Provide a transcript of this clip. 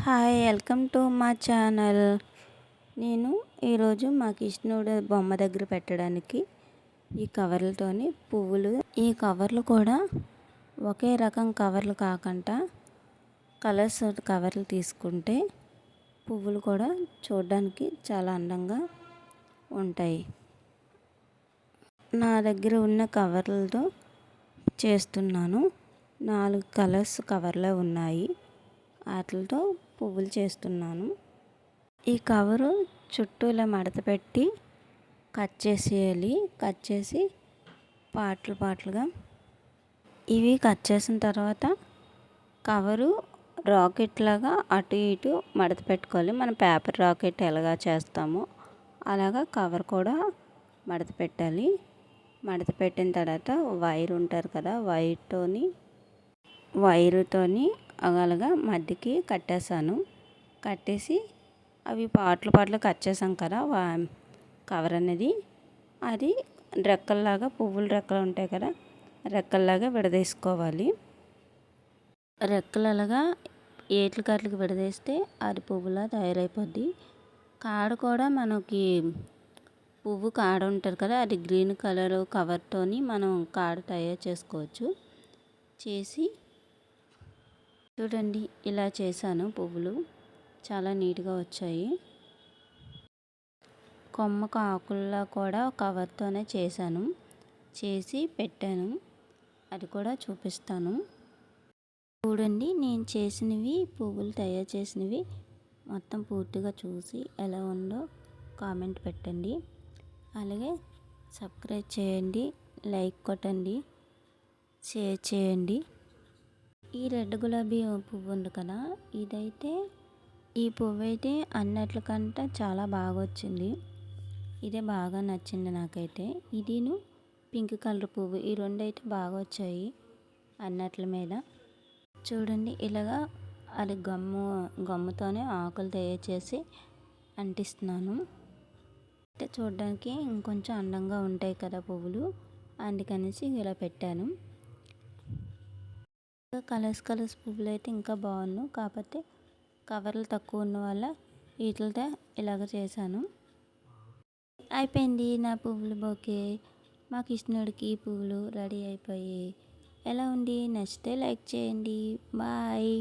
Hi, welcome to మా channel. నేను ఈరోజు మా కృష్ణుడు బొమ్మ దగ్గర పెట్టడానికి ఈ కవర్లతోని పువ్వులు, ఈ కవర్లు కూడా ఒకే రకం కవర్లు కాకుండా కలర్స్ కవర్లు తీసుకుంటే పువ్వులు కూడా చూడడానికి చాలా అందంగా ఉంటాయి. నా దగ్గర ఉన్న కవర్లతో చేస్తున్నాను. 4 కలర్స్ కవర్లే ఉన్నాయి. వాటితో పువ్వులు చేస్తున్నాను. ఈ కవరు చుట్టూ ఇలా మడత పెట్టి కట్ చేసేయాలి. కట్ చేసి పార్ట్లుగా ఇవి కట్ చేసిన తర్వాత కవరు రాకెట్ లాగా అటు ఇటు మడత పెట్టుకోవాలి. మనం పేపర్ రాకెట్ ఎలాగా చేస్తామో అలాగా కవర్ కూడా మడత పెట్టాలి. మడత పెట్టిన తర్వాత వైర్ ఉంటారు కదా, వైరుతోని అలాగా మధ్యకి కట్టేసాను. కట్టేసి అవి పార్ట్లు కట్ చేసాం కదా కవర్ అనేది, అది రెక్కల్లాగా పువ్వుల రెక్కలు ఉంటాయి కదా, రెక్కల్లాగా విడదీసుకోవాలి. రెక్కలు అలాగా ఏట్లకి విడదీస్తే అది పువ్వులా తయారైపోద్ది. కాడ కూడా మనకి పువ్వు కాడ ఉంటుంది కదా, అది గ్రీన్ కలర్ కవర్తోని మనం కాడ తయారు చేసుకోవచ్చు. చేసి చూడండి, ఇలా చేశాను. పువ్వులు చాలా నీట్గా వచ్చాయి. కొమ్మకు ఆకుల్లో కూడా కవర్తోనే చేశాను. చేసి పెట్టాను, అది కూడా చూపిస్తాను. చూడండి, నేను చేసినవి పువ్వులు తయారు చేసినవి మొత్తం పూర్తిగా చూసి ఎలా ఉందో కామెంట్ పెట్టండి. అలాగే సబ్స్క్రైబ్ చేయండి, లైక్ కొట్టండి, షేర్ చేయండి. ఈ రెడ్ గులాబీ పువ్వు ఉంది కదా, ఈ పువ్వు అయితే అన్నిటికంటే చాలా బాగా వచ్చింది. ఇదే బాగా నచ్చింది నాకైతే. ఇదిను పింక్ కలర్ పువ్వు, ఈ రెండు అయితే బాగా వచ్చాయి అన్నిటి మీద. చూడండి, ఇలాగా అది గమ్ముతోనే ఆకులు తయారు చేసి అంటిస్తున్నాను. అంటే చూడడానికి ఇంకొంచెం అందంగా ఉంటాయి కదా పువ్వులు, అందుకనేసి ఇలా పెట్టాను. కలర్స్ పువ్వులు అయితే ఇంకా బాగున్నాయి. కాకపోతే కవర్లు తక్కువ ఉన్న వల్ల వీటితో ఇలాగ చేశాను. అయిపోయింది నా పువ్వులు బొకే. మా కృష్ణుడికి పువ్వులు రెడీ అయిపోయి ఎలా ఉంది? నచ్చితే లైక్ చేయండి. బాయ్.